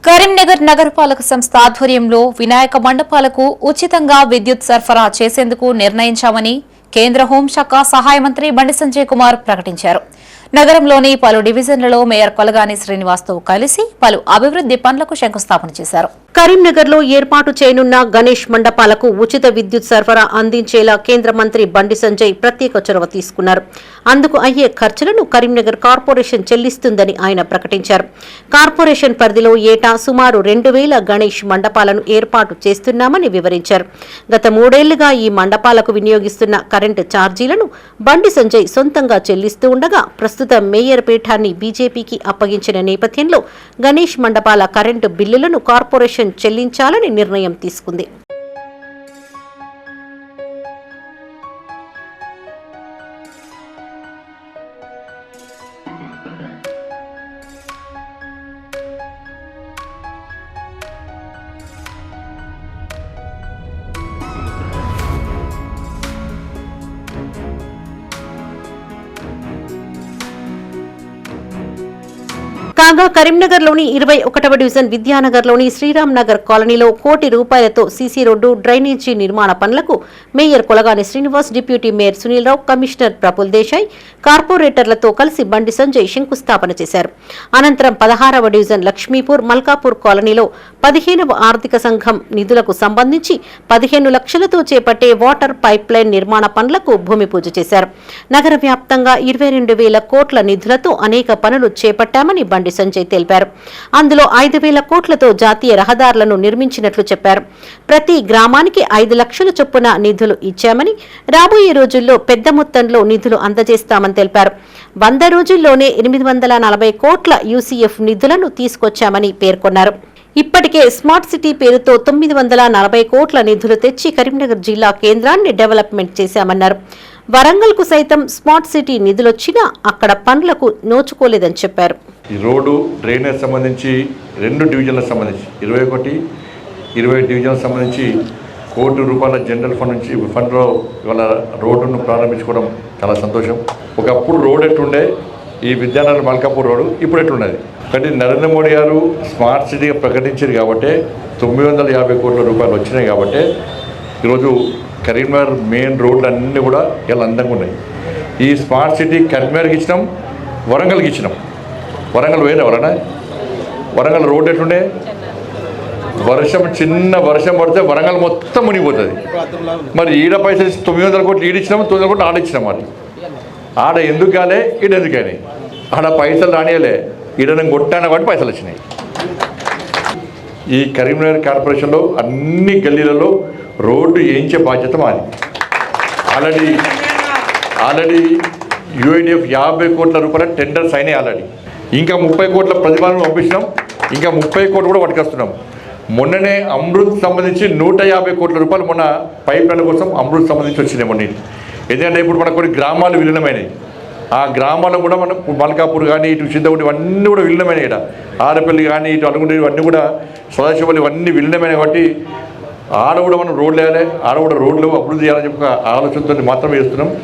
కరీంనగర్ నగరపాలక సంస్థ ఆధ్వర్యంలో వినాయక మండపాలకు ఉచితంగా విద్యుత్ సరఫరా చేసేందుకు నిర్ణయించామని కేంద్ర హోంశాఖ సహాయ మంత్రి బండి సంజయ్ కుమార్ ప్రకటించారు. నగరంలోని పలు డివిజన్లలో మేయర్ కొలగాని శ్రీనివాస్తో కలిసి పలు అభివృద్ది పనులకు శంకుస్థాపన చేశారు. కరీంనగర్లో ఏర్పాటు చేయనున్న గణేష్ మండపాలకు ఉచిత విద్యుత్ సరఫరా అందించేలా కేంద్ర మంత్రి బండి సంజయ్ ప్రత్యేక చొరవ తీసుకున్నారు. అందుకు అయ్యే ఖర్చులను కరీంనగర్ కార్పొరేషన్ చెల్లిస్తుందని ఆయన ప్రకటించారు. కార్పొరేషన్ పరిధిలో ఏటా సుమారు 2000 గణేష్ మండపాలను ఏర్పాటు చేస్తున్నామని వివరించారు. గత 3 ఏళ్లుగా ఈ మండపాలకు వినియోగిస్తున్న కరెంటు ఛార్జీలను బండి సంజయ్ సొంతంగా చెల్లిస్తూ ఉండగా ప్రస్తుతం మేయర్ పీఠాన్ని బీజేపీకి అప్పగించిన నేపథ్యంలో గణేష్ మండపాల కరెంటు బిల్లులను కార్పొరేషన్ చెల్లించాలని నిర్ణయం తీసుకుంది. కాగా కరీంనగర్లోని 21వ డివిజన్ విద్యానగర్లోని శ్రీరామ్ నగర్ కాలనీలో ₹1 కోటి సీసీ రోడ్డు డ్రైనేజీ నిర్మాణ పనులకు mayor Kolagani Srinivas, deputy mayor Sunil Rao, commissioner Prafull Desai, కార్పొరేటర్లతో కలిసి బండి సంజయ్ శంకుస్థాపన చేశారు. అనంతరం 16వ డివిజన్ లక్ష్మీపూర్, మల్కాపూర్ కాలనీలో 15వ ఆర్థిక సంఘం నిధులకు సంబంధించి 15 లక్షలతో చేపట్టే వాటర్ పైప్ లైన్ నిర్మాణ పనులకు భూమి పూజ చేశారు. నగర వ్యాప్తంగా 22,000 కోట్ల నిధులతో అనేక పనులు చేపట్టామని బండి సంజయ్ తెలిపారు. అందులో 5,000 కోట్లతో జాతీయ రహదారులను నిర్మించినట్లు చెప్పారు. ప్రతి గ్రామానికి 5 లక్షల చొప్పున నిధులు ఇచ్చామని, రాబోయే రోజుల్లో పెద్ద మొత్తంలో నిధులు అందజేస్తామని తెలిపారు. 100 రోజుల్లోనే 840 కోట్ల యూసీఎఫ్ నిధులను తీసుకొచ్చామని పేర్కొన్నారు. ఇప్పటికే స్మార్ట్ సిటీ పేరుతో 940 కోట్ల నిధులు తెచ్చి కరీంనగర్ జిల్లా కేంద్రాన్ని డెవలప్మెంట్ చేశామన్నారు. వరంగల్కు సైతం స్మార్ట్ సిటీ నిధులొచ్చినా అక్కడ పనులకు నోచుకోలేదని చెప్పారు. ఈ రోడ్డు డ్రైనేజ్ సంబంధించి 2 డివిజన్లకు సంబంధించి 21, 20 డివిజన్లకు సంబంధించి ₹1 కోటి జనరల్ ఫండ్ నుంచి ఫండ్లో ఇవాళ రోడ్డును ప్రారంభించుకోవడం చాలా సంతోషం. ఒకప్పుడు రోడ్ ఎట్లుండే, ఈ విద్యానగర్ మల్కాపూర్ రోడ్డు ఇప్పుడు ఎట్లున్నది. కానీ నరేంద్ర మోడీ గారు స్మార్ట్ సిటీగా ప్రకటించారు కాబట్టి ₹950 కోట్ల వచ్చినాయి కాబట్టి ఈరోజు కరీంనగర్ మెయిన్ రోడ్లు అన్నీ కూడా ఇలా అందంగా ఉన్నాయి. ఈ స్మార్ట్ సిటీ కరీంనగర్కి ఇచ్చినాం, వరంగల్కి ఇచ్చినాం. వరంగల్ పోయినా వలన వరంగల్ రోడ్ ఎట్లుండే, చిన్న వర్షం పడితే వరంగల్ మొత్తం మునిగిపోతుంది. మరి ఈడ పైసలు 900 కోట్లు ఈడిచ్చినాము, 900 కోట్లు ఆడిచ్చినాం. మరి ఆడ ఎందుకు కాలే, ఈడ ఎందుకు కానీ ఆడ పైసలు రానియలే, ఈడ నేను కొట్టాను కాబట్టి పైసలు వచ్చినాయి. ఈ కరీంనగర్ కార్పొరేషన్లో అన్ని గల్లీలలో రోడ్డు వేయించే బాధ్యత మాది. ఆల్రెడీ యూఐడిఎఫ్ ₹50 కోట్ల టెండర్స్ అయినాయి. ఆల్రెడీ ఇంకా 30 కోట్ల ప్రతిపాదనలు పంపించినాం. ఇంకా 30 కోట్లు కూడా పట్టుకొస్తున్నాం. మొన్ననే అమృత్ సంబంధించి ₹150 కోట్ల మొన్న పైప్ లైన్ కోసం అమృత్ సంబంధించి వచ్చినాయి మొన్న. ఎందుకంటే ఇప్పుడు మనకు కొన్ని గ్రామాలు విలీనమైనాయి. ఆ గ్రామాల్లో కూడా మనకు మల్కాపూర్ కానీ, ఇటు సిద్ధగుడి ఇవన్నీ కూడా విలీనమైనాయి. ఇక్కడ ఆరపల్లి కానీ, ఇటు అలుగుండి ఇవన్నీ కూడా సదాశివల్లి ఇవన్నీ విలీనమైనాయి. కాబట్టి ఆడ కూడా మనం రోడ్లు వేయాలి, ఆడ కూడా రోడ్లు అభివృద్ధి చేయాలని చెప్పి ఆలోచనతో మాత్రమే చేస్తున్నాం.